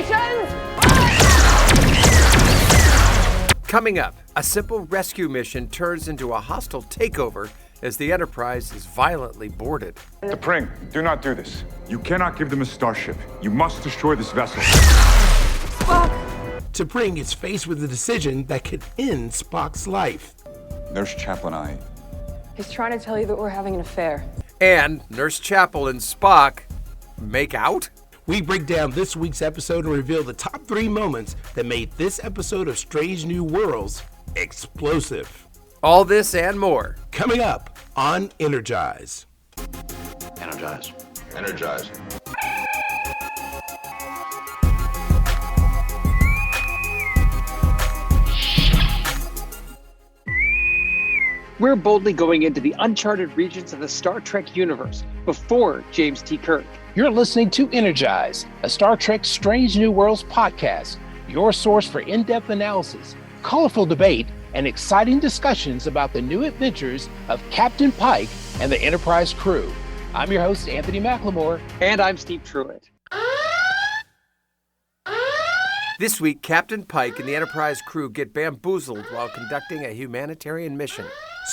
stations! Coming up, a simple rescue mission turns into a hostile takeover as the Enterprise is violently boarded. T'Pring, do not do this. You cannot give them a starship. You must destroy this vessel. T'Pring is faced with a decision that could end Spock's life. Nurse Chapel and I... He's trying to tell you that we're having an affair. And Nurse Chapel and Spock make out? We break down this week's episode and reveal the top 3 moments that made this episode of Strange New Worlds explosive. All this and more. Coming up on Energize. Energize. Energize. We're boldly going into the uncharted regions of the Star Trek universe before James T. Kirk. You're listening to Energize, a Star Trek Strange New Worlds podcast, your source for in-depth analysis, colorful debate, and exciting discussions about the new adventures of Captain Pike and the Enterprise crew. I'm your host, Anthony McLemore. And I'm Steve Truitt. This week, Captain Pike and the Enterprise crew get bamboozled while conducting a humanitarian mission.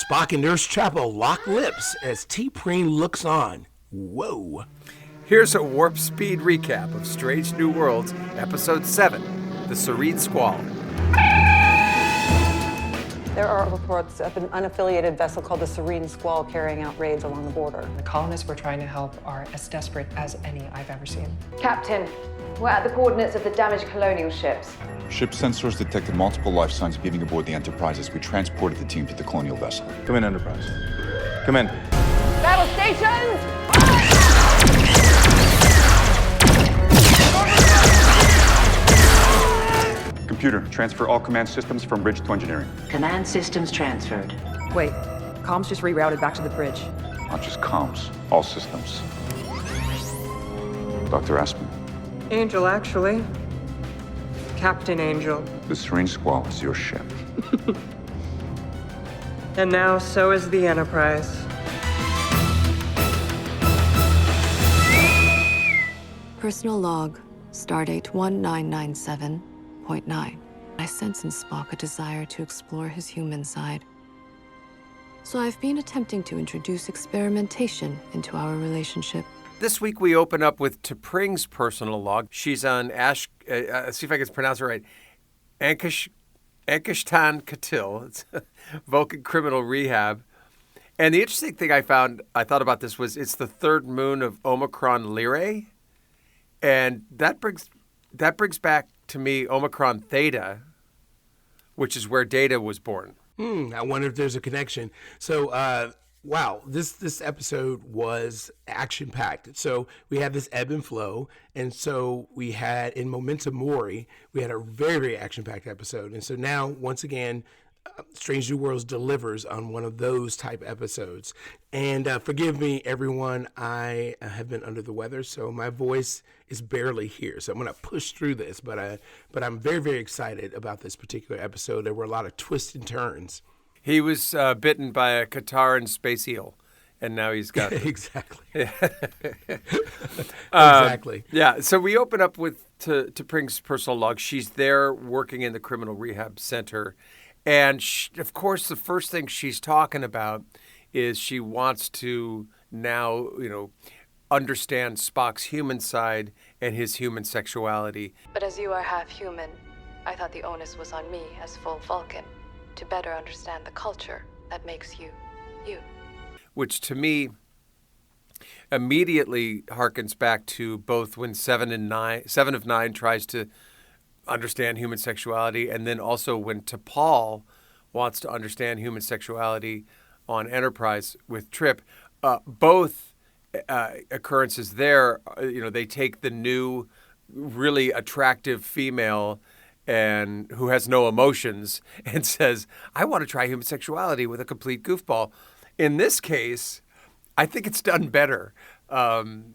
Spock and Nurse Chapel lock lips as T'Pring looks on. Whoa. Here's a warp speed recap of Strange New Worlds, Episode 7, The Serene Squall. There are reports of an unaffiliated vessel called the Serene Squall carrying out raids along the border. The colonists we're trying to help are as desperate as any I've ever seen. Captain, we're at the coordinates of the damaged colonial ships. Ship sensors detected multiple life signs beaming aboard the Enterprise as we transported the team to the colonial vessel. Come in, Enterprise. Come in. Battle stations! Computer, transfer all command systems from bridge to engineering. Command systems transferred. Wait, comms just rerouted back to the bridge. Not just comms, all systems. Dr. Aspen, Angel, actually. Captain Angel. the Serene Squall is your ship. And now so is the Enterprise. Personal log, stardate 1997.9. I sense in Spock a desire to explore his human side. So I've been attempting to introduce experimentation into our relationship. This week we open up with T'Pring's personal log. She's on see if I can pronounce it right, Ankishtan Katil. It's Vulcan criminal rehab. And the interesting thing I thought about this was it's the third moon of Omicron Lyrae. And that brings back to me Omicron Theta, which is where Data was born. I wonder if there's a connection. So, wow, this episode was action-packed. So we had this ebb and flow, and so we had, in Memento Mori, we had a very, very action-packed episode. And so now, once again, Strange New Worlds delivers on one of those type episodes. And forgive me, everyone, I have been under the weather, so my voice is barely here. So I'm going to push through this, but I'm very, very excited about this particular episode. There were a lot of twists and turns. He was bitten by a Kataran space eel, and now he's got Exactly. Exactly. Yeah. So we open up with T'Pring's personal log. She's there working in the criminal rehab center. And of course, the first thing she's talking about is she wants to now, understand Spock's human side and his human sexuality. But as you are half human, I thought the onus was on me as full Vulcan to better understand the culture that makes you, you. Which to me immediately harkens back to both when Seven of Nine tries to understand human sexuality, and then also when T'Pol wants to understand human sexuality on Enterprise with Trip. Both occurrences there, they take the new, really attractive female and who has no emotions and says, I want to try human sexuality with a complete goofball. In this case, I think it's done better.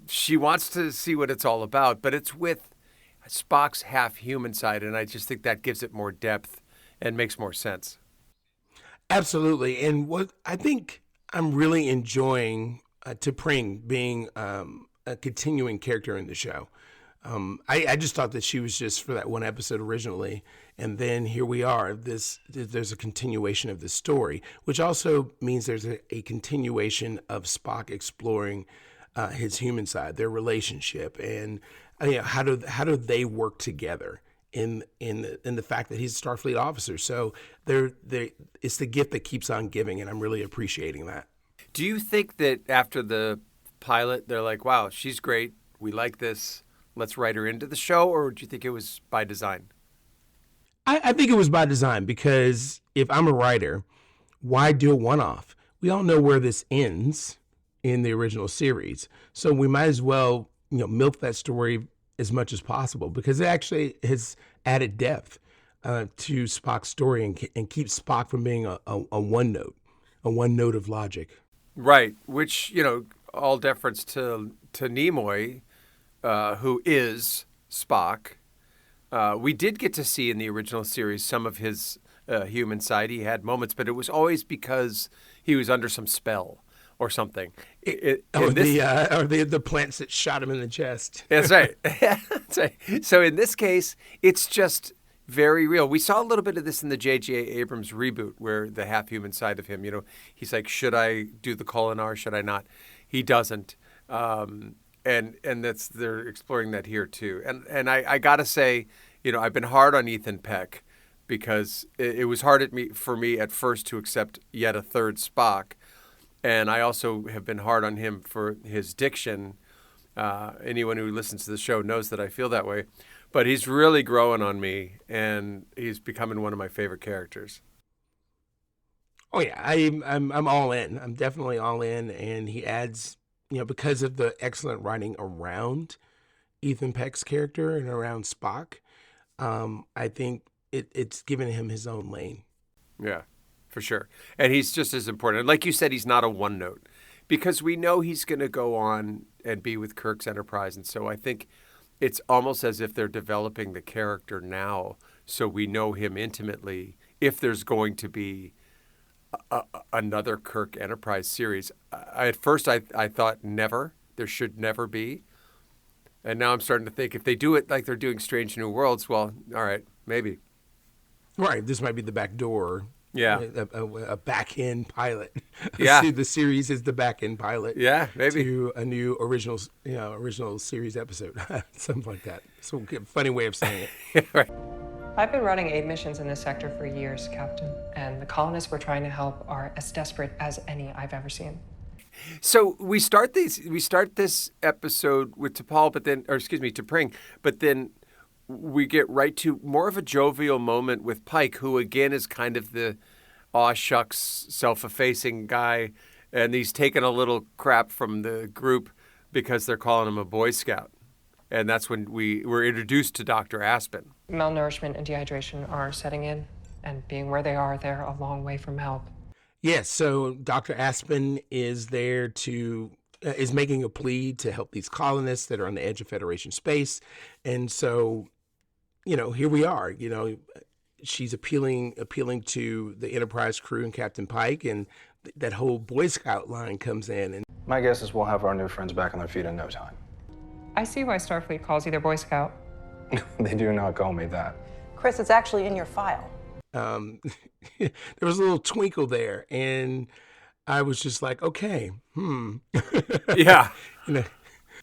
She wants to see what it's all about, but it's with Spock's half-human side, and I just think that gives it more depth and makes more sense. Absolutely. And what I think I'm really enjoying T'Pring being a continuing character in the show. I just thought that she was just for that one episode originally, and then here we are. There's a continuation of this story, which also means there's a continuation of Spock exploring his human side, their relationship, and how do they work together in the fact that he's a Starfleet officer. So it's the gift that keeps on giving, and I'm really appreciating that. Do you think that after the pilot, they're like, wow, she's great, we like this, let's write her into the show, or do you think it was by design? I think it was by design, because if I'm a writer, why do a one-off? We all know where this ends in the original series, so we might as well milk that story as much as possible, because it actually has added depth to Spock's story and keeps Spock from being a one note of logic. Right, which, all deference to Nimoy, who is Spock. We did get to see in the original series some of his human side. He had moments, but it was always because he was under some spell or something. The plants that shot him in the chest. That's right. That's right. So in this case, it's just very real. We saw a little bit of this in the J.J. Abrams reboot, where the half-human side of him, he's like, should I do the Kolinar? Should I not? He doesn't. And they're exploring that here too. And I gotta say, I've been hard on Ethan Peck, because it was hard for me at first to accept yet a third Spock. And I also have been hard on him for his diction. Anyone who listens to the show knows that I feel that way. But he's really growing on me, and he's becoming one of my favorite characters. Oh yeah, I'm all in. I'm definitely all in, and he adds, because of the excellent writing around Ethan Peck's character and around Spock, I think it's given him his own lane. Yeah, for sure. And he's just as important. Like you said, he's not a one note, because we know he's going to go on and be with Kirk's Enterprise, and so I think it's almost as if they're developing the character now, so we know him intimately. If there's going to be another Kirk Enterprise series, at first I thought never. There should never be. And now I'm starting to think if they do it like they're doing Strange New Worlds, well, all right, maybe. Right, this might be the back door. Yeah, a back end pilot. Yeah, the series is the back end pilot. Yeah, maybe to a new original series episode, something like that. So funny way of saying it. Right. I've been running aid missions in this sector for years, Captain, and the colonists we're trying to help are as desperate as any I've ever seen. So we start this episode with T'Pring, but then we get right to more of a jovial moment with Pike, who again is kind of the aw shucks, self-effacing guy, and he's taking a little crap from the group because they're calling him a Boy Scout. And that's when we were introduced to Dr. Aspen. Malnourishment and dehydration are setting in, and being where they are, they're a long way from help. Yes, so Dr. Aspen is there is making a plea to help these colonists that are on the edge of Federation space. And so, here we are, she's appealing to the Enterprise crew and Captain Pike, and that whole Boy Scout line comes in. And my guess is we'll have our new friends back on their feet in no time. I see why Starfleet calls you their Boy Scout. They do not call me that. Chris, it's actually in your file. There was a little twinkle there, and I was just like, okay, Yeah.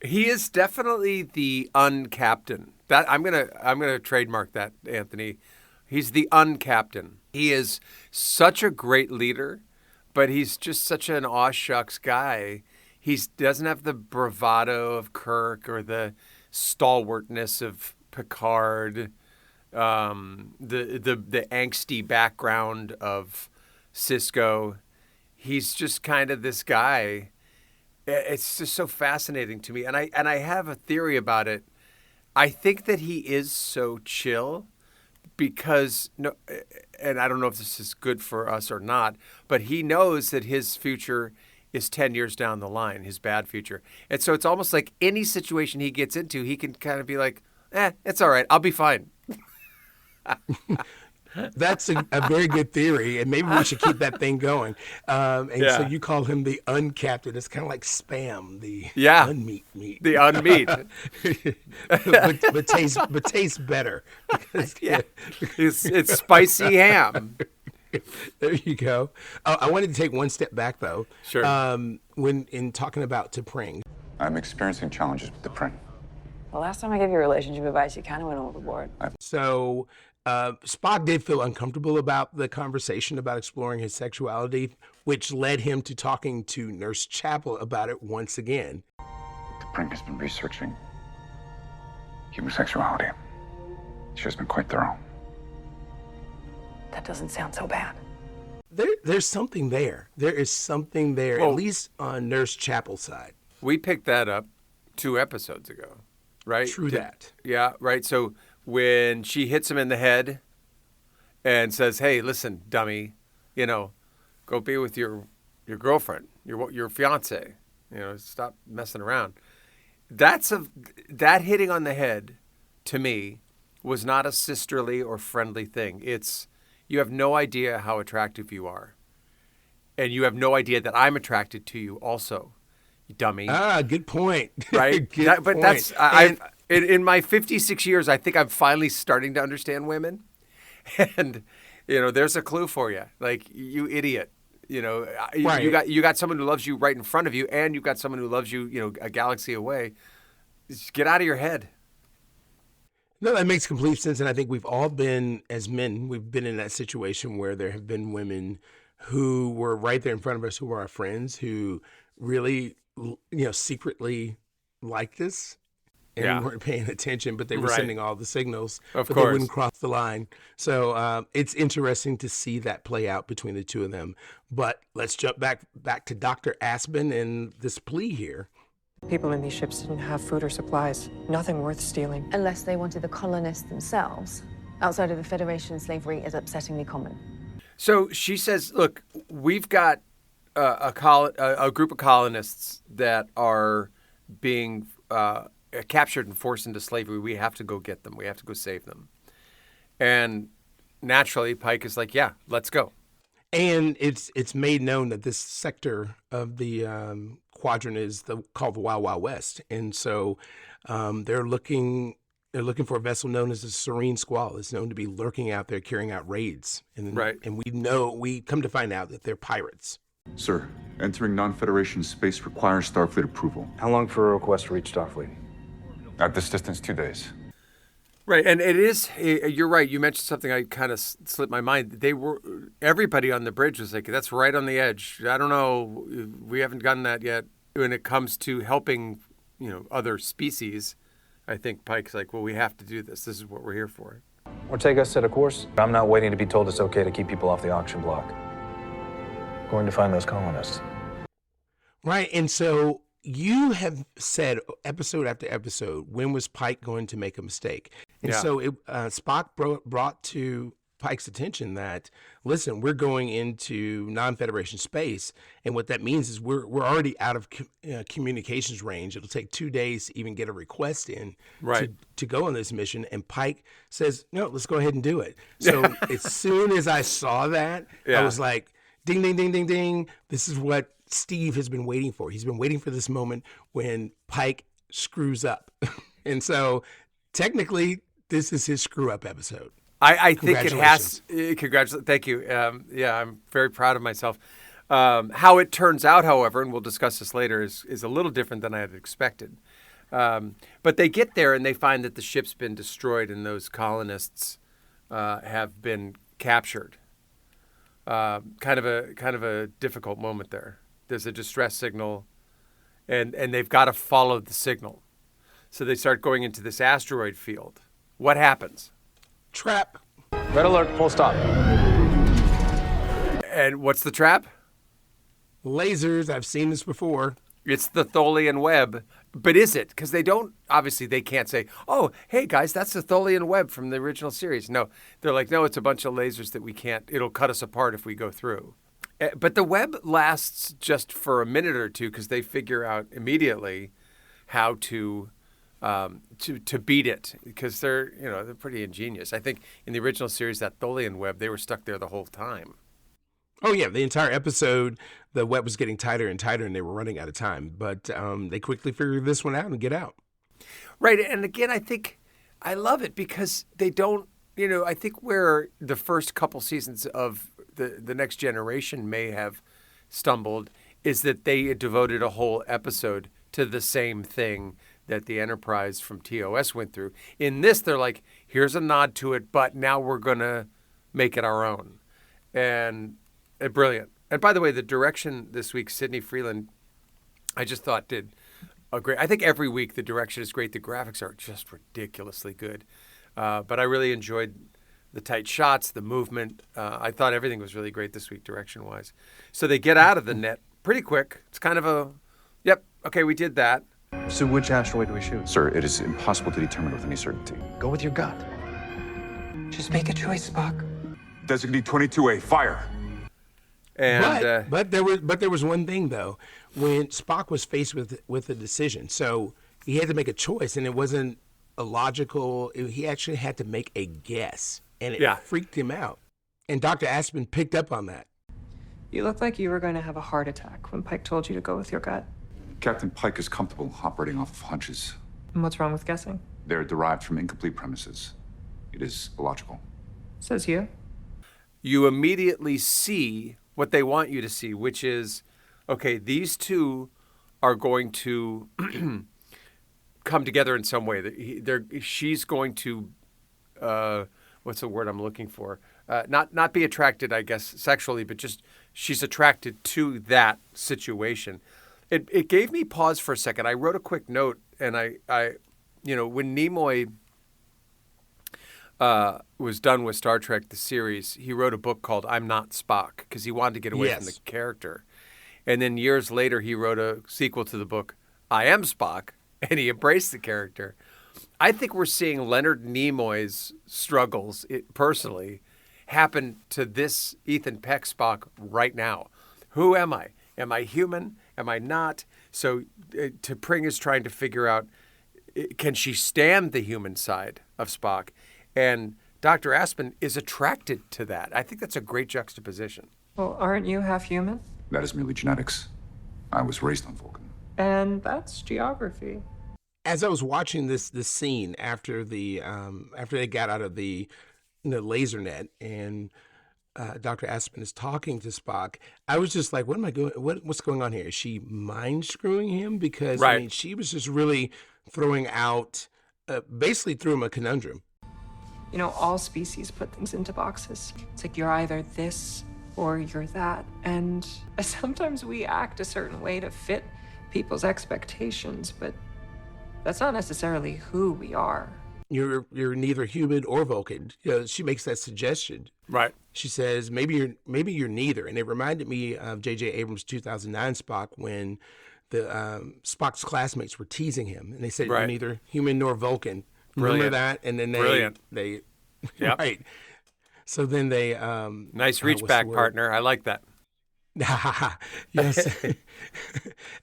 He is definitely the uncaptain. That I'm gonna trademark that, Anthony. He's the uncaptain. He is such a great leader, but he's just such an aw shucks guy. He doesn't have the bravado of Kirk or the stalwartness of Picard, the angsty background of Sisko. He's just kind of this guy. It's just so fascinating to me, and I have a theory about it. I think that he is so chill because and I don't know if this is good for us or not, but he knows that his future is 10 years down the line, his bad future. And so it's almost like any situation he gets into, he can kind of be like, it's all right, I'll be fine. That's a very good theory, and maybe we should keep that thing going. So you call him the uncaptain. It's kind of like Spam, the unmeat meat. The unmeat. but tastes better. It's spicy ham. There you go. I wanted to take one step back, though. Sure. When in talking about T'Pring. I'm experiencing challenges with the print. The last time I gave you relationship advice, you kind of went overboard. So Spock did feel uncomfortable about the conversation about exploring his sexuality, which led him to talking to Nurse Chapel about it once again. T'Pring has been researching human sexuality. She has been quite thorough. That doesn't sound so bad. There's something there. There is something there, at least on Nurse Chapel's side. We picked that up 2 episodes ago, right? True that. Yeah, right. So when she hits him in the head and says, "Hey, listen, dummy, go be with your girlfriend, your fiance. Stop messing around." That hitting on the head, to me, was not a sisterly or friendly thing. It's, you have no idea how attractive you are, and you have no idea that I'm attracted to you also, you dummy. Good point. Right? Good but point. that's in my 56 years, I think I'm finally starting to understand women, and there's a clue for you. Like, you idiot. Right. You got someone who loves you right in front of you, and you've got someone who loves you, a galaxy away. Just get out of your head. No, that makes complete sense. And I think we've all been, as men, we've been in that situation where there have been women who were right there in front of us, who were our friends, who really, secretly liked us. And we weren't paying attention, but they were sending all the signals. Of but course. They wouldn't cross the line. So it's interesting to see that play out between the two of them. But let's jump back to Dr. Aspen and this plea here. People in these ships didn't have food or supplies. Nothing worth stealing. Unless they wanted the colonists themselves. Outside of the Federation, slavery is upsettingly common. So she says, look, we've got a group of colonists that are being captured and forced into slavery. We have to go get them. We have to go save them. And naturally, Pike is like, yeah, let's go. And it's made known that this sector of the quadrant is called the Wild Wild West. And so they're looking for a vessel known as the Serene Squall. It's known to be lurking out there carrying out raids. And we come to find out that they're pirates. Sir, entering non-Federation space requires Starfleet approval. How long for a request to reach Starfleet? At this distance, 2 days. Right, and it is, you're right, you mentioned something I kind of slipped my mind. Everybody on the bridge was like, that's right on the edge. I don't know, we haven't gotten that yet. When it comes to helping, other species, I think Pike's like, well, we have to do this. This is what we're here for. Or take us set a course. I'm not waiting to be told it's okay to keep people off the auction block. Going to find those colonists. Right, and so you have said episode after episode, when was Pike going to make a mistake? And so Spock brought to Pike's attention that, listen, we're going into non-Federation space, and what that means is we're already out of communications range. It'll take 2 days to even get a request in to go on this mission, and Pike says, no, let's go ahead and do it. So as soon as I saw that, I was like, ding, ding, ding, ding, ding. This is what Steve has been waiting for. He's been waiting for this moment when Pike screws up. And so technically, this is his screw-up episode. I think it has. Congratulations. Thank you. I'm very proud of myself. How it turns out, however, and we'll discuss this later, is a little different than I had expected. But they get there and they find that the ship's been destroyed and those colonists have been captured. Kind of a difficult moment there. There's a distress signal, and they've got to follow the signal. So they start going into this asteroid field. What happens? Trap. Red alert, full stop. And what's the trap? Lasers. I've seen this before. It's the Tholian web. But is it? Because they can't say, oh, hey, guys, that's the Tholian web from the original series. No, they're like, no, it's a bunch of lasers that we can't, it'll cut us apart if we go through. But the web lasts just for a minute or two because they figure out immediately how to to beat it because they're pretty ingenious. I think in the original series, that Tholian web, they were stuck there the whole time. Oh yeah, the entire episode, the web was getting tighter and tighter, and they were running out of time. But they quickly figured this one out and get out. Right, and again, I think I love it because they don't. I think where the first couple seasons of the Next Generation may have stumbled is that they devoted a whole episode to the same thing that the Enterprise from TOS went through. In this, they're like, here's a nod to it, but now we're going to make it our own. And brilliant. And by the way, the direction this week, Sidney Freeland, I just thought did a great. I think every week the direction is great. The graphics are just ridiculously good. But I really enjoyed the tight shots, the movement. I thought everything was really great this week, direction-wise. So they get out of the net pretty quick. It's kind of a, yep, okay, we did that. So which asteroid do we shoot? Sir, it is impossible to determine with any certainty. Go with your gut. Just make a choice, Spock. Designate 22A, fire! And but there was one thing though, when Spock was faced with a decision, so he had to make a choice, and it wasn't a logical. He actually had to make a guess, and it freaked him out. And Dr. Aspen picked up on that. You looked like you were going to have a heart attack when Pike told you to go with your gut. Captain Pike is comfortable operating off of hunches. And what's wrong with guessing? They're derived from incomplete premises. It is illogical. Says you. You immediately see what they want you to see, which is, okay, these two are going to come together in some way. She's going to, what's the word I'm looking for? Not be attracted, I guess, sexually, but just she's attracted to that situation. It gave me pause for a second. I wrote a quick note, and I when Nimoy was done with Star Trek, the series, he wrote a book called I'm Not Spock because he wanted to get away from the character. And then years later, he wrote a sequel to the book, I Am Spock, and he embraced the character. I think we're seeing Leonard Nimoy's struggles personally happen to this Ethan Peck Spock right now. Who am I? Am I human? Am I not? So T'Pring is trying to figure out, can she stand the human side of Spock? And Dr. Aspen is attracted to that. I think that's a great juxtaposition. Well, aren't you half human? That is merely genetics. I was raised on Vulcan. And that's geography. As I was watching this scene after they got out of the laser net and Dr. Aspen is talking to Spock, I was just like, what's going on here? Is she mind screwing him? Because I mean, she was just really throwing out, basically threw him a conundrum. All species put things into boxes. It's like you're either this or you're that. And sometimes we act a certain way to fit people's expectations, but that's not necessarily who we are. You're neither human or Vulcan. She makes that suggestion. Right. She says maybe you're neither, and it reminded me of J.J. Abrams' 2009 Spock when the Spock's classmates were teasing him, and they said you're neither human nor Vulcan. Brilliant. Remember that? And then they yep. Right. So then they nice reach back, partner. I like that. Yes.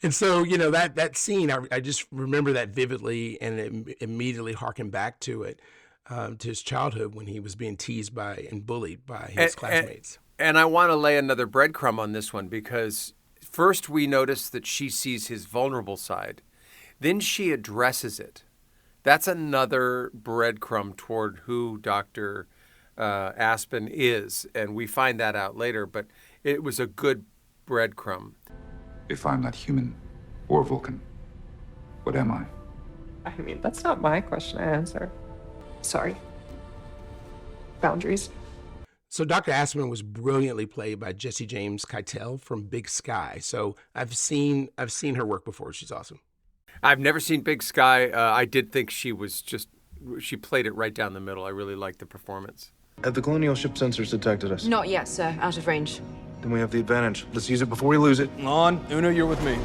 And so, that scene, I just remember that vividly, and it immediately harkened back to it, to his childhood when he was being teased by and bullied by his classmates. And I want to lay another breadcrumb on this one because first we notice that she sees his vulnerable side. Then she addresses it. That's another breadcrumb toward who Dr. Aspen is, and we find that out later, but it was a good breadcrumb. If I'm not human or Vulcan, what am I? I mean, that's not my question to answer. Sorry. Boundaries. So Dr. Aspen was brilliantly played by Jesse James Keitel from Big Sky. So I've seen her work before. She's awesome. I've never seen Big Sky. I did think she played it right down the middle. I really liked the performance. Have the colonial ship sensors detected us? Not yet, sir. Out of range. Then we have the advantage. Let's use it before we lose it. On. Una, you're with me.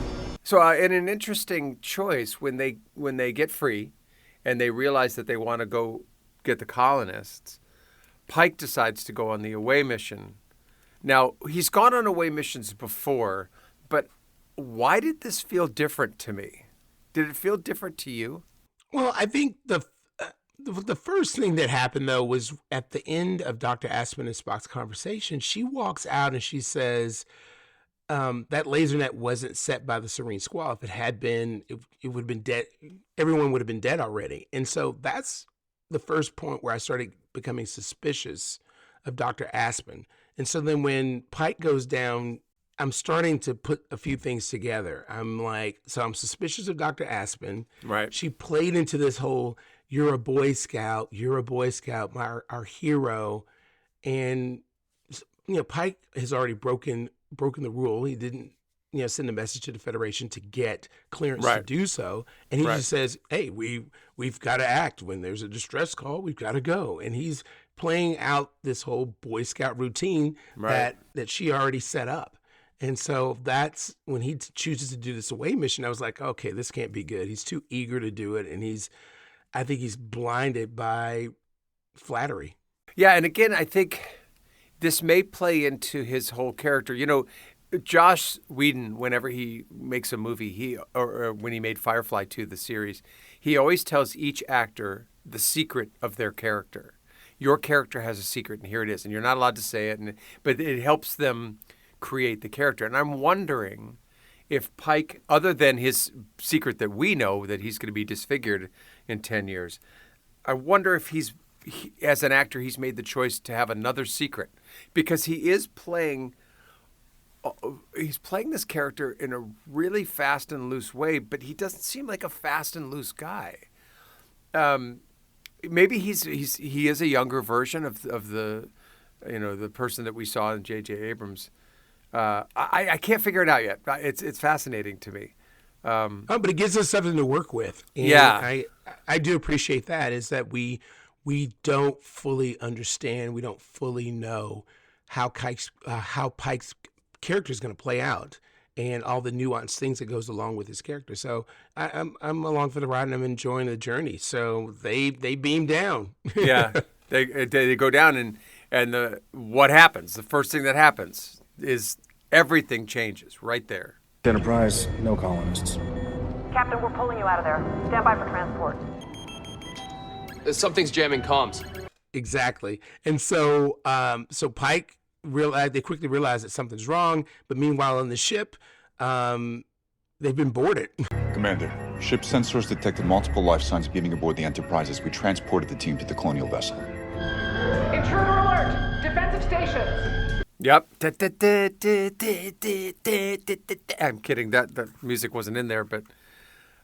So in an interesting choice, when they get free and they realize that they want to go get the colonists, Pike decides to go on the away mission. Now, he's gone on away missions before, but why did this feel different to me? Did it feel different to you? Well, I think the first thing that happened, though, was at the end of Dr. Aspen and Spock's conversation, she walks out and she says, that laser net wasn't set by the Serene Squall. If it had been, it would have been dead. Everyone would have been dead already. And so that's the first point where I started becoming suspicious of Dr. Aspen. And so then when Pike goes down, I'm starting to put a few things together. I'm like, so I'm suspicious of Dr. Aspen. Right. She played into this whole, you're a Boy Scout, our hero. And, Pike has already broken the rule. He didn't, send a message to the Federation to get clearance to do so. And he just says, hey, we've got to act. When there's a distress call, we've got to go. And he's playing out this whole Boy Scout routine that she already set up. And so that's when he chooses to do this away mission. I was like, okay, this can't be good. He's too eager to do it. And I think he's blinded by flattery. Yeah. And again, I think this may play into his whole character. Joss Whedon, whenever he makes a movie, or when he made Firefly 2, the series, he always tells each actor the secret of their character. Your character has a secret, and here it is. And you're not allowed to say it, but it helps them create the character. And I'm wondering if Pike, other than his secret that we know that he's going to be disfigured in 10 years, I wonder if as an actor, he's made the choice to have another secret, because he is playing this character in a really fast and loose way, but he doesn't seem like a fast and loose guy. Maybe he is a younger version of the the person that we saw in J.J. Abrams. I can't figure it out yet. It's fascinating to me. But it gives us something to work with. And yeah, I do appreciate that. Is that we don't fully understand, we don't fully know how Pike's character is going to play out, and all the nuanced things that goes along with his character. So I'm along for the ride, and I'm enjoying the journey. So they beam down. Yeah, they go down, and what happens? The first thing that happens is everything changes right there. Enterprise, no colonists. Captain, we're pulling you out of there. Stand by for transport. Something's jamming comms. Exactly. And so Pike they quickly realize that something's wrong, but meanwhile on the ship, they've been boarded. Commander, ship sensors detected multiple life signs beaming aboard the Enterprise as we transported the team to the colonial vessel. Intruder alert! Defensive stations! Yep. I'm kidding. That music wasn't in there, but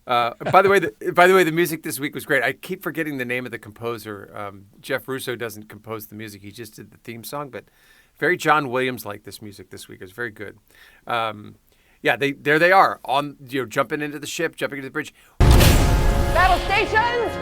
by the way, the music this week was great. I keep forgetting the name of the composer. Jeff Russo doesn't compose the music; he just did the theme song. But very John Williams-like this music this week. It was very good. Yeah, there they are on jumping into the ship, jumping into the bridge. Battle stations!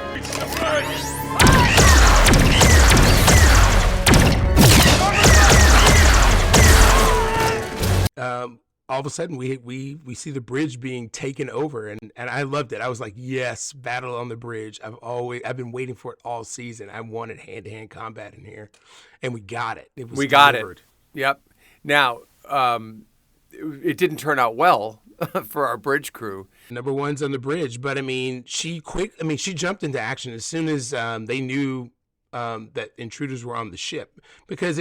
All of a sudden we see the bridge being taken over, and I loved it. I was like, yes, battle on the bridge. I've been waiting for it all season. I wanted hand-to-hand combat in here, and we got it. We got it. Yep. Now, it didn't turn out well for our bridge crew. Number one's on the bridge, but she jumped into action as soon as they knew that intruders were on the ship, because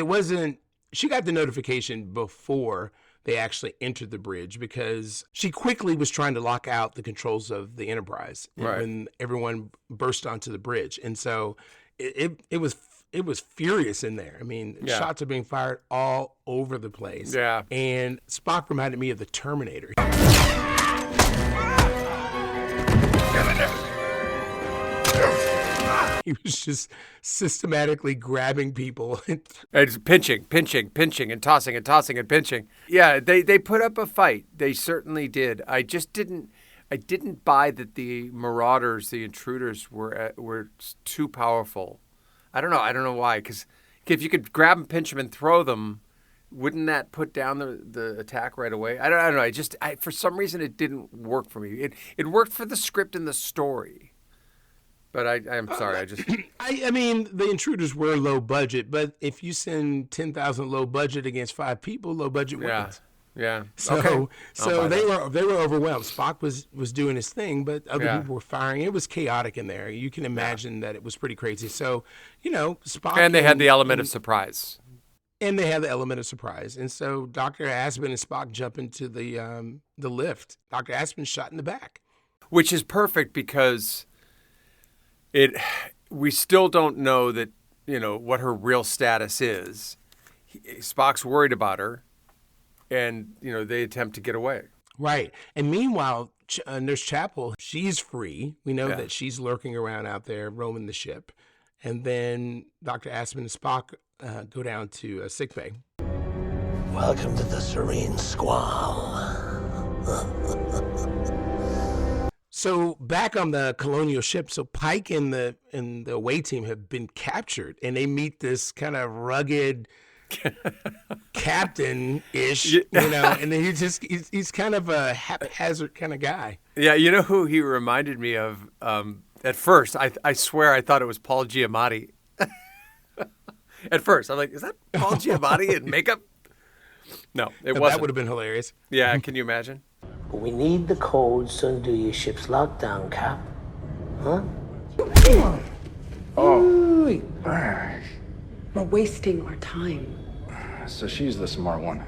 she got the notification before they actually entered the bridge, because she quickly was trying to lock out the controls of the Enterprise when everyone burst onto the bridge. And so it was furious in there. Shots are being fired all over the place. Yeah. And Spock reminded me of the Terminator. He was just systematically grabbing people. And pinching, and tossing and pinching. Yeah, they put up a fight. They certainly did. I didn't buy that the Marauders, the intruders, were too powerful. I don't know why. Because if you could grab them, pinch them, and throw them, wouldn't that put down the attack right away? I don't know. For some reason, it didn't work for me. It worked for the script and the story. But I'm sorry, the intruders were low budget, but if you send 10,000 low budget against 5 people, low budget wins. Yeah. So Okay. so they were overwhelmed. Spock was doing his thing, but other people were firing. It was chaotic in there. You can imagine that it was pretty crazy. So, Spock And they had the element of surprise. And they had the element of surprise. And so Dr. Aspen and Spock jump into the lift. Dr. Aspen's shot in the back. Which is perfect because we still don't know that, what her real status is. Spock's worried about her, and, they attempt to get away. Right. And meanwhile, Nurse Chapel, she's free. We know that she's lurking around out there, roaming the ship. And then Dr. Aspen and Spock go down to sickbay. Welcome to the Serene Squall. So back on the colonial ship, so Pike and the away team have been captured, and they meet this kind of rugged captain-ish, and then he's kind of a haphazard kind of guy. Yeah, you know who he reminded me of? At first, I swear I thought it was Paul Giamatti. At first, I'm like, is that Paul Giamatti in makeup? No, it wasn't. That would have been hilarious. Yeah, can you imagine? We need the codes to undo your ship's lockdown, Cap. Huh? Oh. We're wasting our time. So she's the smart one.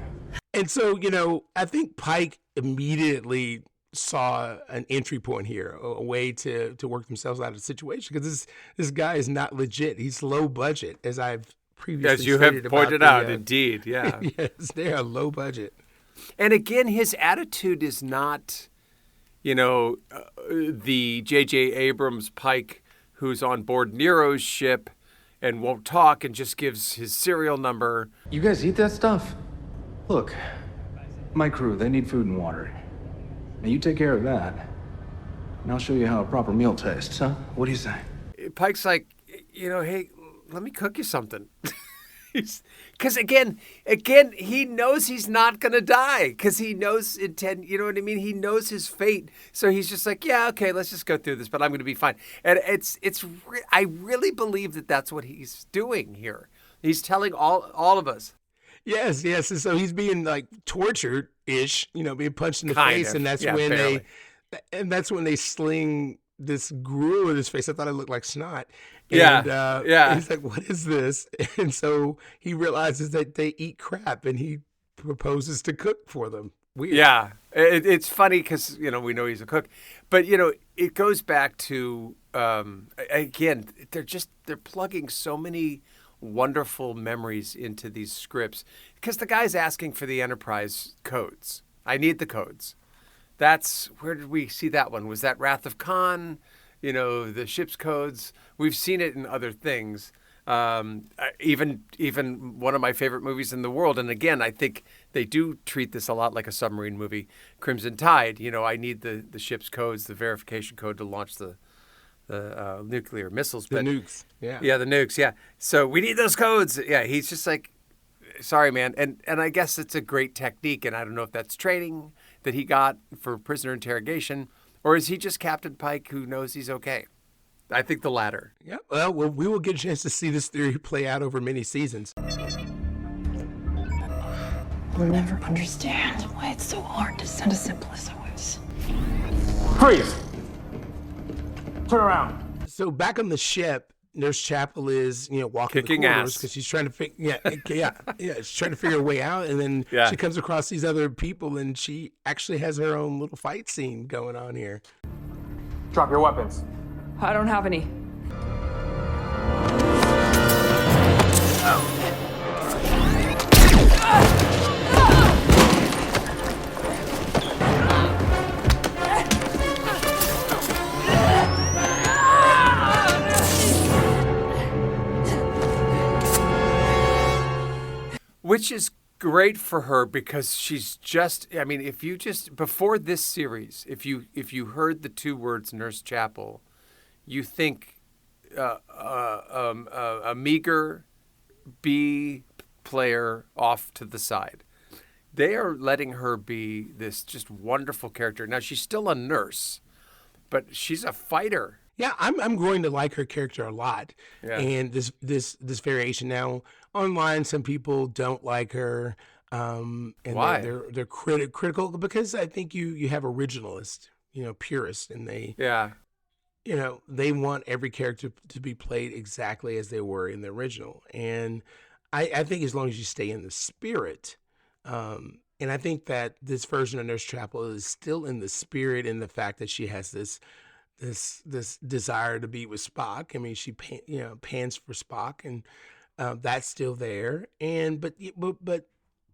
And so, I think Pike immediately saw an entry point here, a way to work themselves out of the situation, because this guy is not legit. He's low budget, as I've previously as you have pointed out, indeed, yeah. Yes, they are low budget. And again, his attitude is not, the J.J. Abrams Pike who's on board Nero's ship and won't talk and just gives his serial number. You guys eat that stuff? Look, my crew, they need food and water. Now you take care of that, and I'll show you how a proper meal tastes, huh? What do you say? Pike's like, hey, let me cook you something. Because again, he knows he's not going to die because he knows you know what I mean? He knows his fate. So he's just like, yeah, okay, let's just go through this, but I'm going to be fine. And I really believe that that's what he's doing here. He's telling all of us. Yes. And so he's being like tortured-ish, being punched in the Kind face. of. And that's when they sling this gruel in his face. I thought it looked like snot. And, he's like, what is this? And so he realizes that they eat crap, and he proposes to cook for them. Weird. Yeah. It's funny because, we know he's a cook. But, it goes back to, again, they're plugging so many wonderful memories into these scripts because the guy's asking for the Enterprise codes. I need the codes. Where did we see that one? Was that Wrath of Khan? The ship's codes. We've seen it in other things. Even one of my favorite movies in the world. And again, I think they do treat this a lot like a submarine movie. Crimson Tide. I need the ship's codes, the verification code to launch the nuclear missiles. The nukes. Yeah. Yeah, the nukes. Yeah. So we need those codes. Yeah. He's just like, sorry, man. And I guess it's a great technique. And I don't know if that's training that he got for prisoner interrogation. Or is he just Captain Pike who knows he's okay? I think the latter. Yeah, well, we will get a chance to see this theory play out over many seasons. We'll never understand why it's so hard to send a simple SOS. Freeze! Turn around. So back on the ship, Nurse Chapel is, walking Kicking the corridors ass. because she's trying to she's trying to figure a way out, and then she comes across these other people, and she actually has her own little fight scene going on here. Drop your weapons. I don't have any. Which is great for her because she's just, if you just, before this series, if you heard the two words Nurse Chapel, you think a meager B player off to the side. They are letting her be this just wonderful character. Now, she's still a nurse, but she's a fighter. Yeah, I'm growing to like her character a lot. Yeah. And this variation now online, some people don't like her. And Why? They're critical because I think you have originalists, purists, and they they want every character to be played exactly as they were in the original. And I think as long as you stay in the spirit, and I think that this version of Nurse Chapel is still in the spirit, in the fact that she has this desire to be with Spock. I mean, she pans for Spock, and that's still there. And but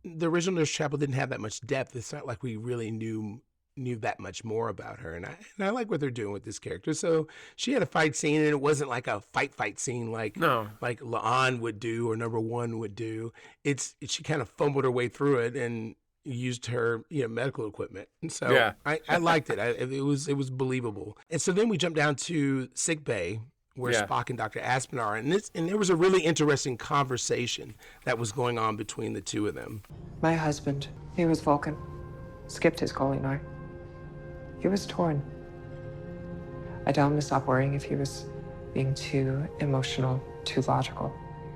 the original Nurse Chapel didn't have that much depth. It's not like we really knew that much more about her. And I like what they're doing with this character. So she had a fight scene, and it wasn't like a fight scene like La'an would do or Number One would do. She kind of fumbled her way through it and used her medical equipment. And so I liked it. It was believable. And so then we jump down to sick bay, where Spock and Dr. Aspen are, and there was a really interesting conversation that was going on between the two of them. My husband, he was Vulcan. Skipped his Kolinar. He was torn. I tell him to stop worrying if he was being too emotional, too logical.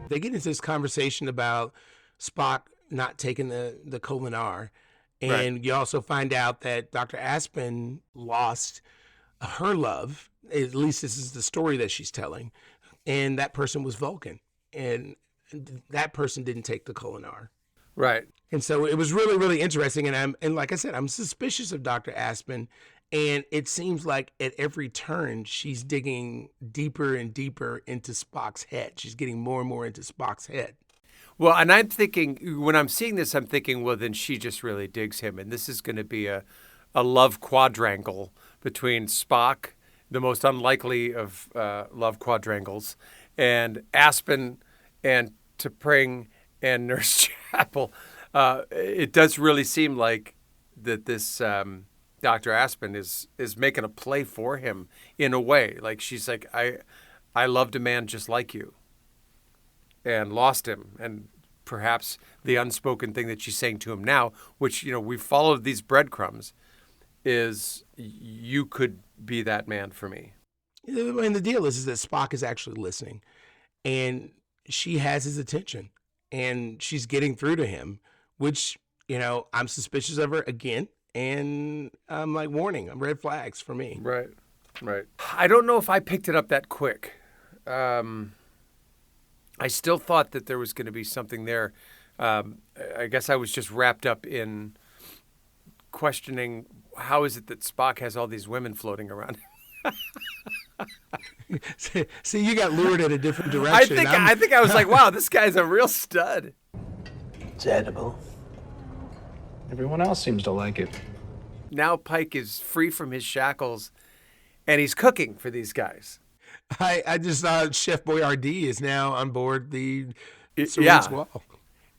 They get into this conversation about Spock not taking the Kolinar, and you also find out that Dr. Aspen lost her love. At least this is the story that she's telling, and that person was Vulcan, and that person didn't take the Kolinar. Right. And so it was really, really interesting. And like I said, I'm suspicious of Dr. Aspen, and it seems like at every turn she's digging deeper and deeper into Spock's head. She's getting more and more into Spock's head. Well, and I'm thinking, when I'm seeing this, I'm thinking, well, then she just really digs him, and this is going to be a love quadrangle between Spock, the most unlikely of love quadrangles, and Aspen and T'Pring and Nurse Chapel. It does really seem like that this Dr. Aspen is making a play for him in a way. Like she's like, I loved a man just like you and lost him. And perhaps the unspoken thing that she's saying to him now, which, we've followed these breadcrumbs, is you could be that man for me. And the deal is that Spock is actually listening, and she has his attention, and she's getting through to him, which, I'm suspicious of her again. And I'm like, warning, red flags for me. Right. I don't know if I picked it up that quick. I still thought that there was going to be something there. I guess I was just wrapped up in questioning, how is it that Spock has all these women floating around? See, you got lured in a different direction. I think I was like, wow, this guy's a real stud. It's edible. Everyone else seems to like it. Now Pike is free from his shackles, and he's cooking for these guys. I just saw Chef Boyardee is now on board the Serene Squall.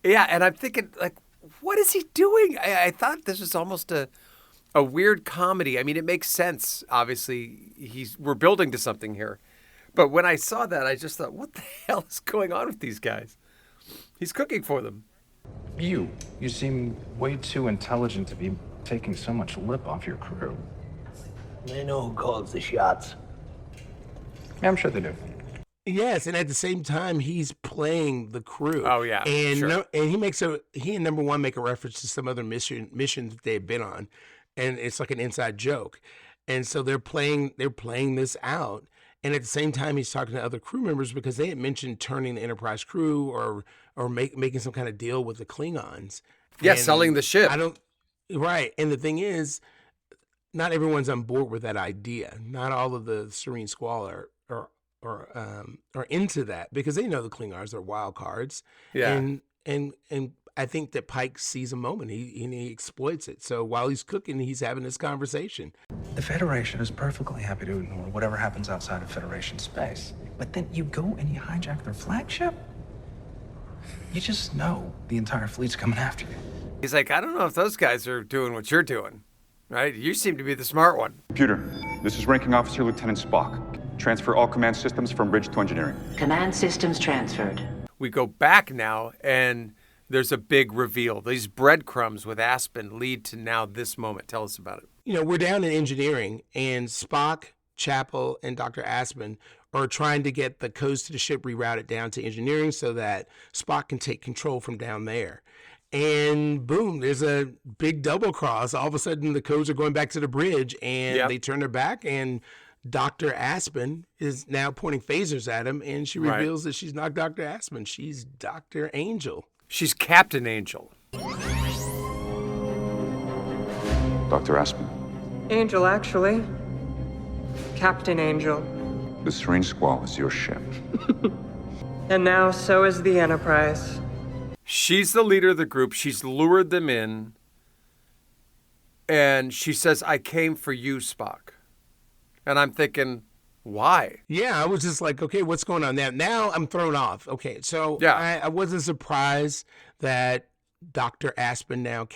Yeah, and I'm thinking, like, what is he doing? I thought this was almost a weird comedy. I mean, it makes sense. Obviously, we're building to something here. But when I saw that, I just thought, what the hell is going on with these guys? He's cooking for them. You seem way too intelligent to be taking so much lip off your crew. They know who calls the shots. Yeah, I'm sure they do. Yes, and at the same time, he's playing the crew. Oh yeah, and sure. And he and Number One make a reference to some other missions that they've been on, and it's like an inside joke. And so they're playing this out, and at the same time, he's talking to other crew members because they had mentioned turning the Enterprise crew or making some kind of deal with the Klingons. Yeah, and selling the ship. Right, and the thing is, not everyone's on board with that idea. Not all of the Serene Squall are into that because they know the Klingons are wild cards. Yeah. And I think that Pike sees a moment. He exploits it. So while he's cooking, he's having this conversation. The Federation is perfectly happy to ignore whatever happens outside of Federation space. But then you go and you hijack their flagship? You just know the entire fleet's coming after you. He's like, I don't know if those guys are doing what you're doing, right? You seem to be the smart one. Computer, this is Ranking Officer Lieutenant Spock. Transfer all command systems from bridge to engineering. Command systems transferred. We go back now, and there's a big reveal. These breadcrumbs with Aspen lead to now this moment. Tell us about it. We're down in engineering, and Spock, Chapel, and Dr. Aspen are trying to get the codes to the ship rerouted down to engineering so that Spock can take control from down there. And boom, there's a big double cross. All of a sudden, the codes are going back to the bridge, and they turn their back, and Dr. Aspen is now pointing phasers at him, and she reveals that she's not Dr. Aspen. She's Dr. Angel. She's Captain Angel. Dr. Aspen. Angel, actually. Captain Angel. The Serene Squall is your ship. And now so is the Enterprise. She's the leader of the group. She's lured them in. And she says, I came for you, Spock. And I'm thinking, why? Yeah, I was just like, okay, what's going on now? Now I'm thrown off. Okay, so I wasn't surprised that Dr. Aspen now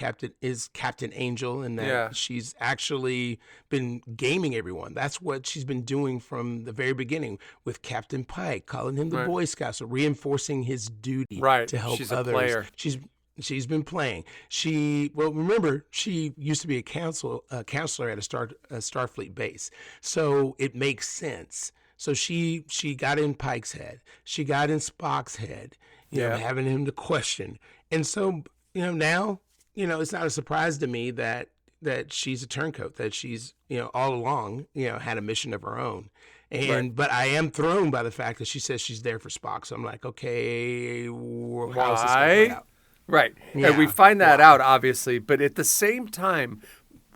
is Captain Angel, and that she's actually been gaming everyone. That's what she's been doing from the very beginning with Captain Pike, calling him the Boy Scout, so reinforcing his duty to help she's others. A player. She's been playing. Remember, she used to be a counselor at a Starfleet base, so it makes sense. So she got in Pike's head, she got in Spock's head, you know, having him to question. And so, now, it's not a surprise to me that she's a turncoat, that she's, all along, had a mission of her own. But I am thrown by the fact that she says she's there for Spock. So I'm like, okay, how is this going to play out? Right. And we find that out, obviously. But at the same time,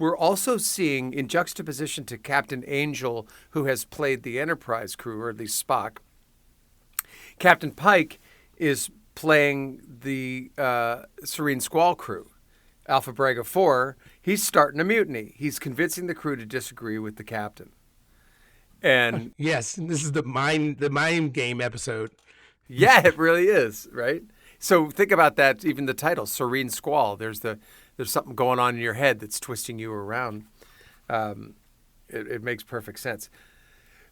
we're also seeing, in juxtaposition to Captain Angel, who has played the Enterprise crew, or at least Spock, Captain Pike is playing the Serene Squall crew. Alpha Braga 4, he's starting a mutiny. He's convincing the crew to disagree with the captain. And yes, this is the mind game episode. Yeah, it really is, right? So think about that, even the title, Serene Squall. There's something going on in your head that's twisting you around. It makes perfect sense.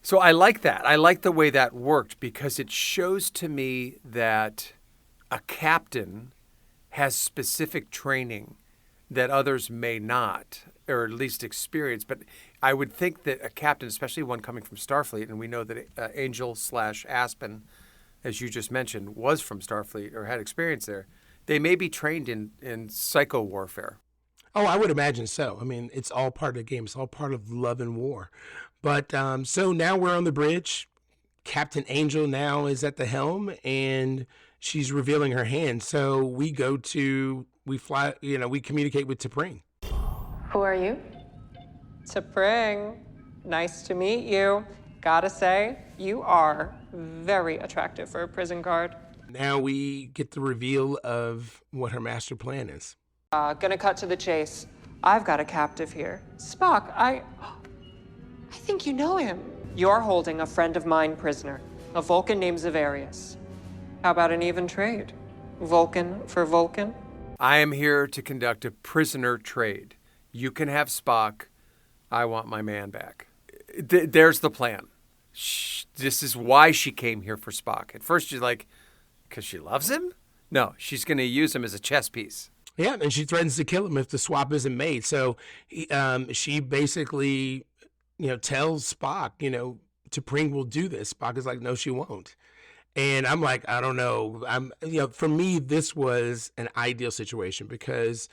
So I like that. I like the way that worked, because it shows to me that a captain has specific training that others may not, or at least experience. But I would think that a captain, especially one coming from Starfleet, and we know that Angel/Aspen, as you just mentioned, was from Starfleet or had experience there, they may be trained in psycho warfare. Oh, I would imagine so. I mean, it's all part of the game. It's all part of love and war. But so now we're on the bridge. Captain Angel now is at the helm, and she's revealing her hand. So we fly, we communicate with T'Pring. Who are you? T'Pring. Nice to meet you. Gotta say, you are very attractive for a prison guard. Now we get the reveal of what her master plan is. Gonna cut to the chase. I've got a captive here. Spock, I think you know him. You're holding a friend of mine prisoner, a Vulcan named Zavarius. How about an even trade? Vulcan for Vulcan? I am here to conduct a prisoner trade. You can have Spock. I want my man back. There's the plan. This is why she came here for Spock. At first, she's like, because she loves him? No, she's going to use him as a chess piece. Yeah, and she threatens to kill him if the swap isn't made. So she basically, tells Spock, T'Pring will do this. Spock is like, no, she won't. And I'm like, I don't know. For me, this was an ideal situation because,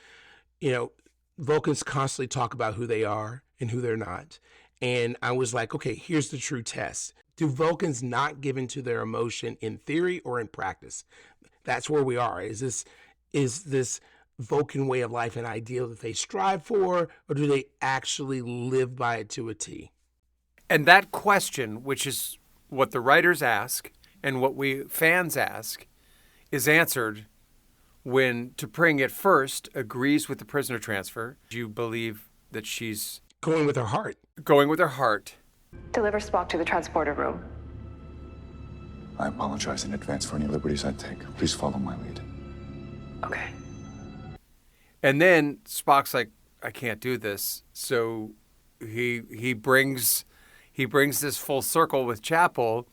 Vulcans constantly talk about who they are and who they're not. And I was like, okay, here's the true test. Do Vulcans not give into their emotion in theory or in practice? That's where we are. Is this Vulcan way of life an ideal that they strive for, or do they actually live by it to a T? And that question, which is what the writers ask and what we fans ask, is answered when T'Pring at first agrees with the prisoner transfer. Do you believe that she's going with her heart? Going with her heart. Deliver Spock to the transporter room. I apologize in advance for any liberties I take. Please follow my lead. Okay. And then Spock's like, I can't do this. So he brings this full circle with Chapel,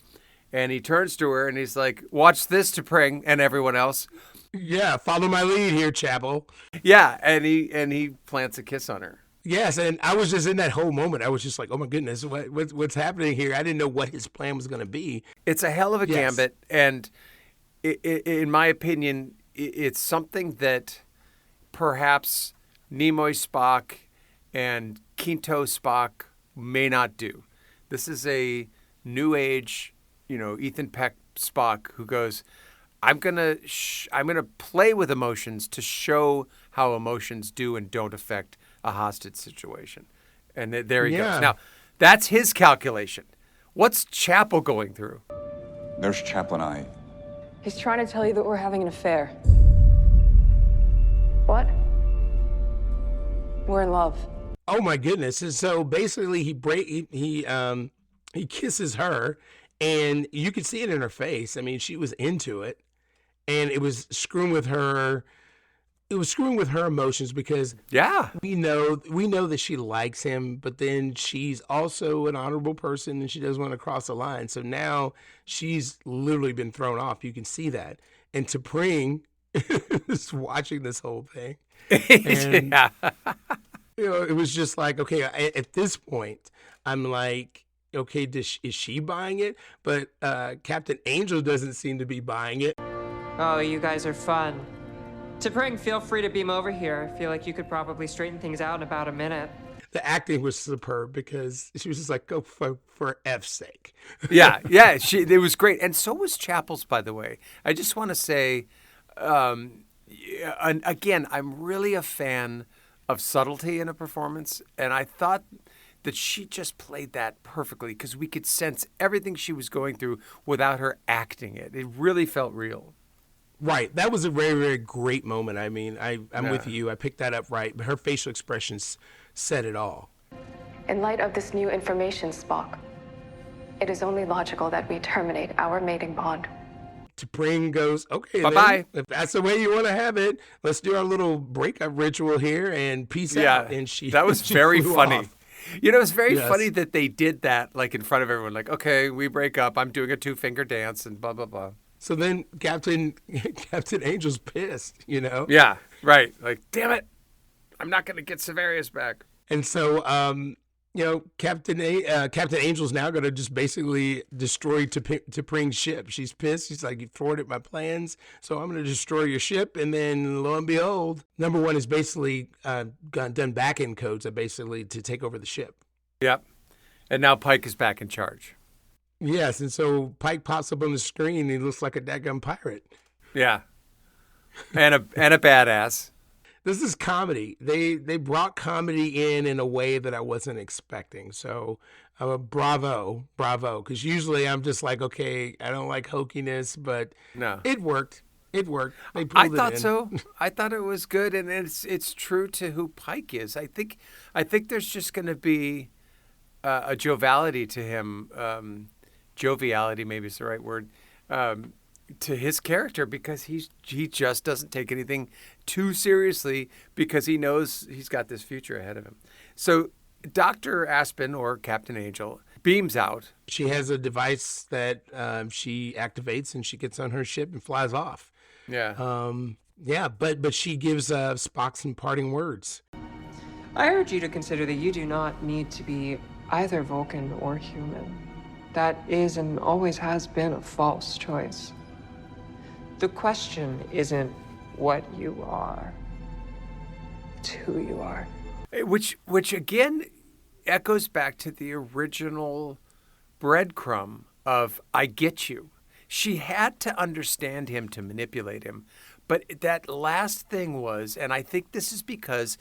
and he turns to her and he's like, watch this, T'Pring and everyone else. Yeah, follow my lead here, Chapel. Yeah, and he plants a kiss on her. Yes, and I was just in that whole moment. I was just like, oh my goodness, what's happening here? I didn't know what his plan was going to be. It's a hell of a gambit, and in my opinion, it's something that perhaps Nimoy Spock and Quinto Spock may not do. This is a new age, Ethan Peck Spock who goes, I'm gonna play with emotions to show how emotions do and don't affect a hostage situation. And there he goes. Now, that's his calculation. What's Chapel going through? Nurse Chapel and I. He's trying to tell you that we're having an affair. What? We're in love. Oh my goodness! And so basically, he kisses her, and you could see it in her face. I mean, she was into it, and it was screwing with her. It was screwing with her emotions because we know that she likes him, but then she's also an honorable person and she doesn't want to cross the line. So now she's literally been thrown off. You can see that. And T'Pring is watching this whole thing. And, it was just like, okay, at this point, I'm like, okay, is she buying it? But Captain Angel doesn't seem to be buying it. Oh, you guys are fun. T'Pring, feel free to beam over here. I feel like you could probably straighten things out in about a minute. The acting was superb because she was just like, go for F's sake. Yeah, it was great. And so was Chapel's, by the way. I just want to say, and again, I'm really a fan of subtlety in a performance. And I thought that she just played that perfectly because we could sense everything she was going through without her acting it. It really felt real. Right. That was a very, very great moment. I mean, I'm with you. I picked that up right. Her facial expressions said it all. In light of this new information, Spock, it is only logical that we terminate our mating bond. T'Pring goes, okay, bye-bye. Then, if that's the way you want to have it, let's do our little breakup ritual here and peace out. And that was very funny. Off. It's very funny that they did that like in front of everyone. Like, okay, we break up. I'm doing a 2-finger dance and blah, blah, blah. So then Captain Angel's pissed, Yeah, right. Like, damn it, I'm not going to get Severius back. And so, Captain Angel's now going to just basically destroy T'Pring's ship. She's pissed. She's like, you thwarted my plans, so I'm going to destroy your ship. And then, lo and behold, number one is basically done back-end codes basically to take over the ship. Yep. And now Pike is back in charge. Yes, and so Pike pops up on the screen and he looks like a daggum pirate. Yeah. And a badass. This is comedy. They brought comedy in a way that I wasn't expecting. So bravo, because usually I'm just like, okay, I don't like hokiness, but no, it worked. They pulled I it thought in. so. I thought it was good, and it's true to who Pike is. I think there's just going to be a joviality to him. Joviality maybe is the right word, to his character because he just doesn't take anything too seriously because he knows he's got this future ahead of him. So Dr. Aspen, or Captain Angel, beams out. She has a device that she activates and she gets on her ship and flies off. Yeah. But she gives Spock some parting words. I urge you to consider that you do not need to be either Vulcan or human. That is and always has been a false choice. The question isn't what you are, it's who you are. Which again echoes back to the original breadcrumb of I get you. She had to understand him to manipulate him. But that last thing was, and I think this is because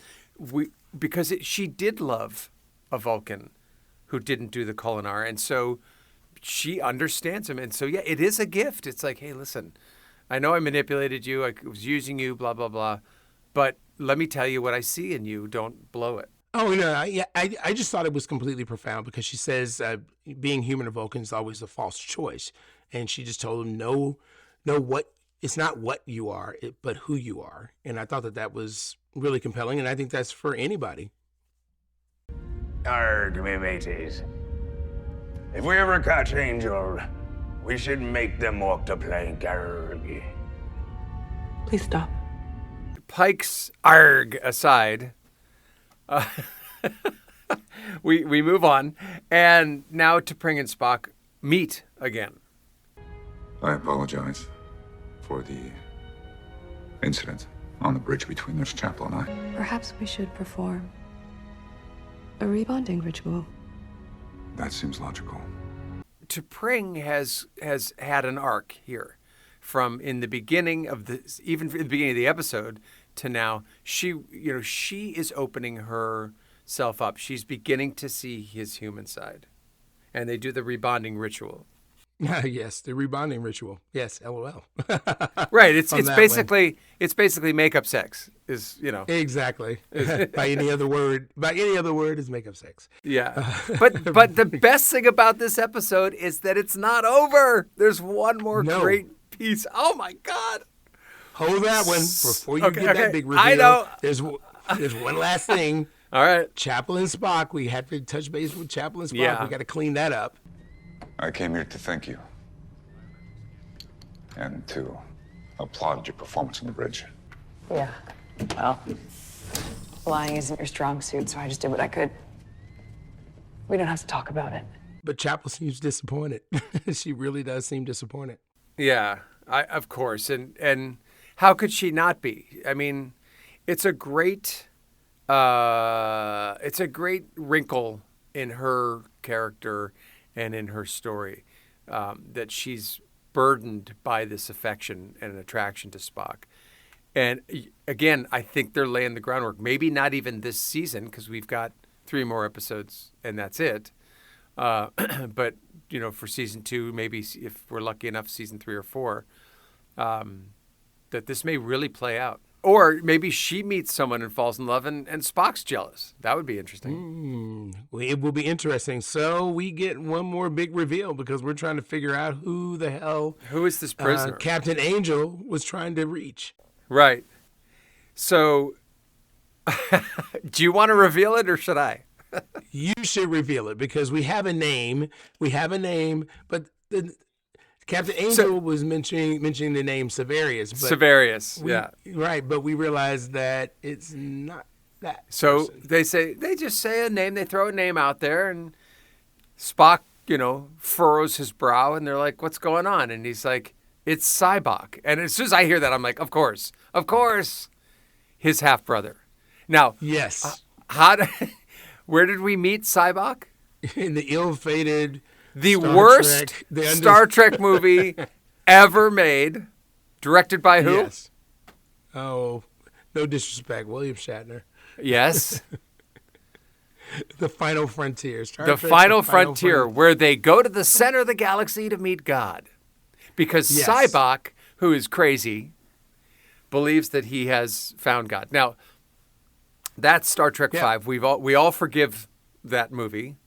she did love a Vulcan who didn't do the Kolinar. And so she understands him. And so, yeah, it is a gift. It's like, hey, listen, I know I manipulated you. I was using you, blah, blah, blah. But let me tell you what I see in you. Don't blow it. Oh, no, I just thought it was completely profound because she says being human or Vulcan is always a false choice. And she just told him, no, what it's not what you are, but who you are. And I thought that was really compelling. And I think that's for anybody. Arg, me mateys. If we ever catch Angel, we should make them walk the plank, arg. Please stop. Pike's arg aside, we move on, and now T'Pring and Spock meet again. I apologize for the incident. on the bridge between Nurse Chapel and I. Perhaps we should perform a rebonding ritual. That seems logical. T'Pring has had an arc here, from in the beginning of even in the beginning of the episode to now. She is opening herself up. She's beginning to see his human side, and they do the rebonding ritual. Yes, the rebonding ritual. Yes, LOL. Right. It's basically makeup sex. Exactly. By any other word is makeup sex. Yeah. But the best thing about this episode is that it's not over. There's one more great piece. Oh my God. Hold that one before you get that big reveal. I know. There's one last thing. All right. Chapel and Spock. We had to touch base with Chapel and Spock. Yeah. We got to clean that up. I came here to thank you. And to applaud your performance on the bridge. Yeah. Well, lying isn't your strong suit, so I just did what I could. We don't have to talk about it. But Chapel seems disappointed. She really does seem disappointed. Yeah, of course. And how could she not be? I mean, it's a great wrinkle in her character and in her story, that she's burdened by this affection and attraction to Spock. And again, I think they're laying the groundwork. Maybe not even this season, because we've got 3 more episodes and that's it. But, for season 2, maybe if we're lucky enough, season 3 or 4, that this may really play out. Or maybe she meets someone and falls in love and Spock's jealous. That would be interesting. Well, it will be interesting. So we get one more big reveal because we're trying to figure out who the hell... Who is this prisoner? Captain Angel was trying to reach. Right. So, do you want to reveal it or should I? You should reveal it because we have a name. But... Captain Angel was mentioning the name Severius. Severius, yeah. Right, but we realized that it's not that. So person. they just say a name, they throw a name out there, and Spock, furrows his brow, and they're like, what's going on? And he's like, it's Sybok. And as soon as I hear that, I'm like, of course, his half-brother. Now, yes. Where did we meet Sybok? In the ill-fated... The worst Star Trek movie ever made, directed by who? Yes. Oh, no disrespect, William Shatner. Yes. The Final Frontier. The Final Frontier, where they go to the center of the galaxy to meet God. Because Sybok, who is crazy, believes that he has found God. Now, that's Star Trek V. We all forgive that movie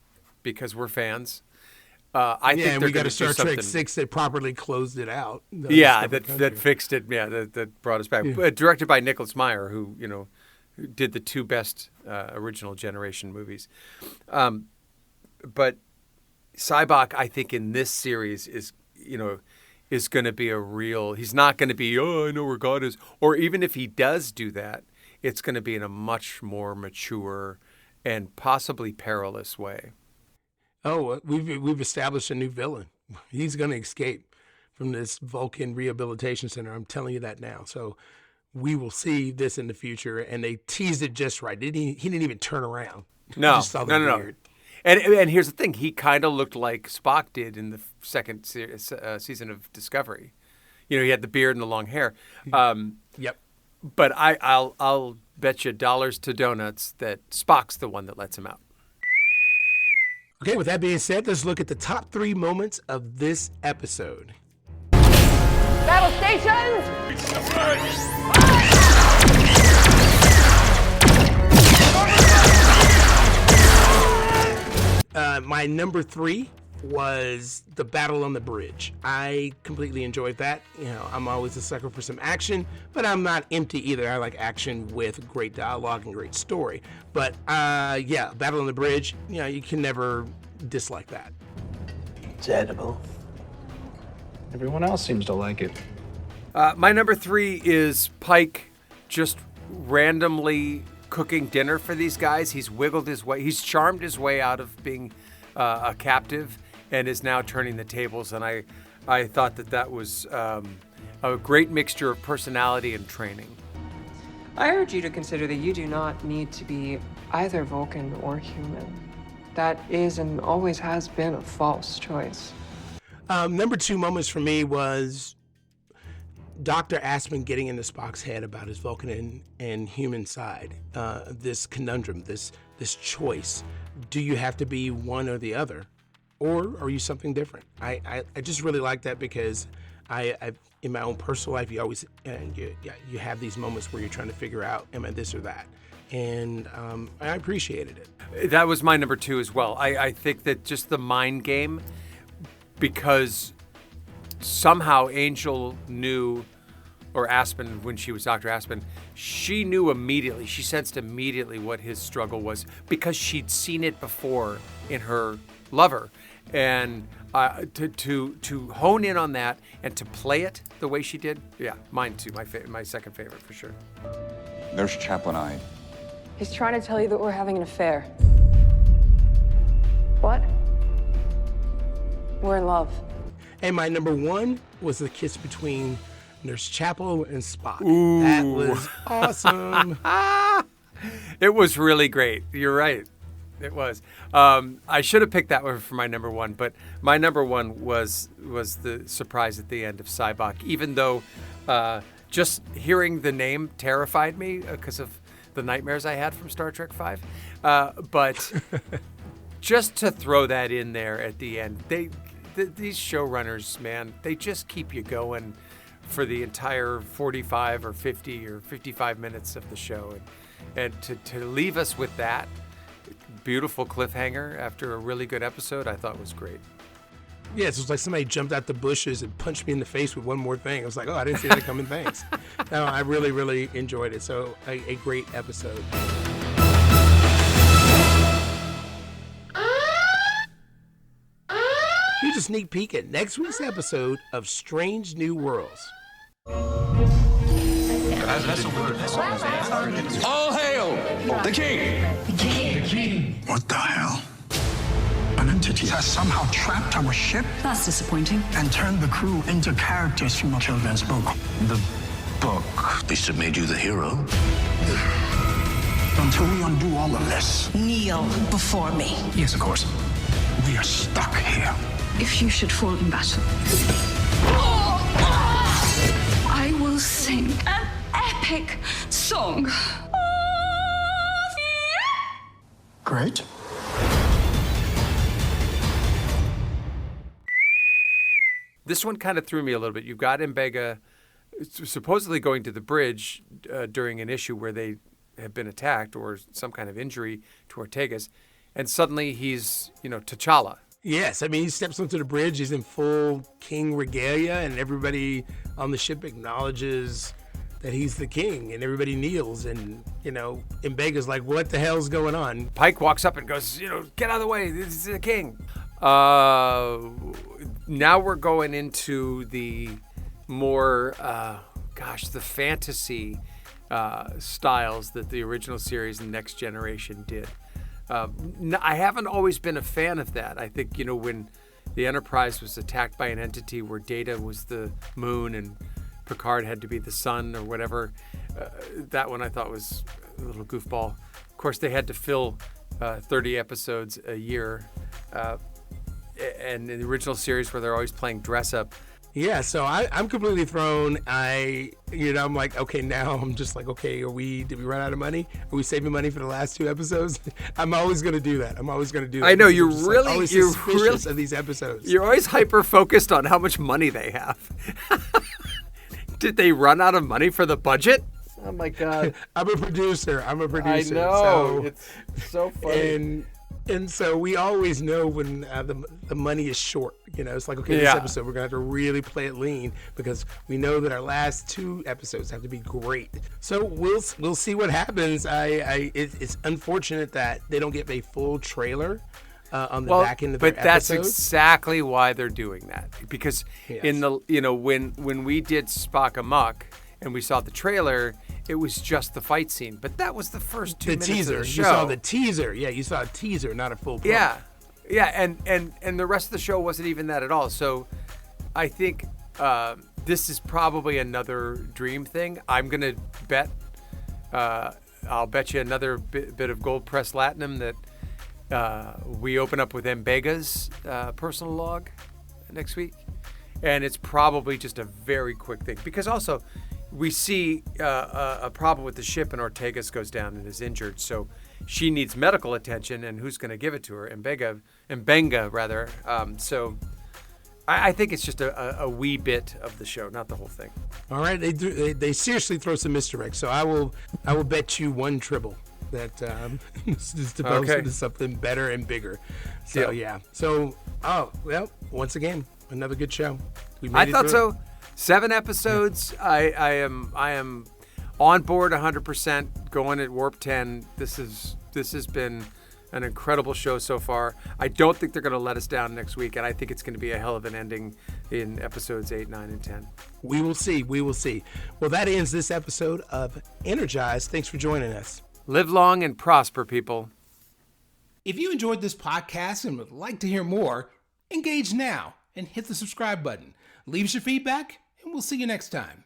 because we're fans. I think we got a Star Trek 6 that properly closed it out. That fixed it. Yeah, that brought us back. Yeah. Directed by Nicholas Meyer, who did the 2 best original generation movies. But Sybok, I think, in this series is going to be a real. He's not going to be, I know where God is. Or even if he does do that, it's going to be in a much more mature and possibly perilous way. Oh, we've established a new villain. He's going to escape from this Vulcan Rehabilitation Center. I'm telling you that now. So we will see this in the future, and they teased it just right. He didn't even turn around. No. And here's the thing. He kind of looked like Spock did in the second season of Discovery. He had the beard and the long hair. Yep. But I'll bet you dollars to donuts that Spock's the one that lets him out. Okay, with that being said, let's look at the top 3 moments of this episode. Battle stations! My number 3 was the battle on the bridge. I completely enjoyed that. I'm always a sucker for some action, but I'm not empty either. I like action with great dialogue and great story. But battle on the bridge, you can never dislike that. It's edible. Everyone else seems to like it. My number 3 is Pike just randomly cooking dinner for these guys. He's charmed his way out of being a captive and is now turning the tables. And I thought that was a great mixture of personality and training. I urge you to consider that you do not need to be either Vulcan or human. That is and always has been a false choice. Number 2 moments for me was Dr. Aspen getting into Spock's head about his Vulcan and human side. This conundrum, this choice. Do you have to be one or the other? Or are you something different? I just really like that because I in my own personal life, you always you have these moments where you're trying to figure out, am I this or that? And I appreciated it. That was my number 2 as well. I think that just the mind game, because somehow Angel knew, or Aspen, when she was Dr. Aspen, she knew immediately, she sensed immediately what his struggle was because she'd seen it before in her lover. And to hone in on that and to play it the way she did, yeah, mine too, my second favorite for sure. Nurse Chapel and I. He's trying to tell you that we're having an affair. What? We're in love. And my number 1 was the kiss between Nurse Chapel and Spock. Ooh. That was awesome. It was really great. You're right. It was. I should have picked that one for my number 1, but my number 1 was the surprise at the end of Cybok. Even though just hearing the name terrified me because of the nightmares I had from Star Trek V. But just to throw that in there at the end, these showrunners, man, they just keep you going for the entire 45 or 50 or 55 minutes of the show. And to leave us with that beautiful cliffhanger after a really good episode, I thought was great. Yes, it was like somebody jumped out the bushes and punched me in the face with one more thing. I was like, oh, I didn't see that coming, thanks. No, I really, really enjoyed it. So a great episode. Here's a sneak peek at next week's episode of Strange New Worlds. All hail the king! The king. What the hell? An entity has somehow trapped our ship. That's disappointing. And turned the crew into characters from a children's book. The book. They should have made you the hero. Until we undo all of this. Kneel before me. Yes, of course. We are stuck here. If you should fall in battle, I will sing an epic song. Great. This one kind of threw me a little bit. You've got Mbega supposedly going to the bridge during an issue where they have been attacked or some kind of injury to Ortegas, and suddenly he's, T'Challa. Yes, I mean, he steps onto the bridge, he's in full king regalia, and everybody on the ship acknowledges that he's the king, and everybody kneels, and, Mbega's like, what the hell's going on? Pike walks up and goes, get out of the way, this is the king. Now we're going into the more, the fantasy styles that the original series and Next Generation did. I haven't always been a fan of that. I think, when the Enterprise was attacked by an entity where Data was the moon and Picard had to be the sun or whatever, that one I thought was a little goofball. Of course, they had to fill 30 episodes a year. And in the original series where they're always playing dress up. Yeah, so I'm completely thrown. I'm like, okay, now I'm just like, okay, did we run out of money? Are we saving money for the last 2 episodes? I'm always going to do that. I know, you're always suspicious of these episodes. You're always hyper-focused on how much money they have. Did they run out of money for the budget? Oh my God. I'm a producer. I know, so, it's so funny. And so we always know when the money is short. It's like, okay, this episode, we're going to have to really play it lean because we know that our last 2 episodes have to be great. So we'll see what happens. It's unfortunate that they don't get a full trailer on the back end of their episodes. But that's episodes. Exactly why they're doing that. Because in the when we did Spock Amok and we saw the trailer, it was just the fight scene. But that was the first 2 minutes of the show. You saw the teaser. Yeah, you saw a teaser, not a full promo. Yeah, and the rest of the show wasn't even that at all. So I think this is probably another dream thing. I'm going to bet I'll bet you another bit of gold press latinum that we open up with Mbega's personal log next week. And it's probably just a very quick thing. Because also, we see a problem with the ship and Ortegas goes down and is injured. So she needs medical attention, and who's going to give it to her? Mbenga, rather. So I think it's just a wee bit of the show, not the whole thing. All right, they seriously throw some misdirects. So I will bet you one tribble that this develops into something better and bigger. So yeah. So once again, another good show. I thought so. 7 episodes. Yeah. I am on board 100%. Going at warp 10. This has been an incredible show so far. I don't think they're going to let us down next week, and I think it's going to be a hell of an ending in episodes 8, 9, and 10. We will see. Well, that ends this episode of Energize. Thanks for joining us. Live long and prosper, people. If you enjoyed this podcast and would like to hear more, engage now and hit the subscribe button. Leave us your feedback, and we'll see you next time.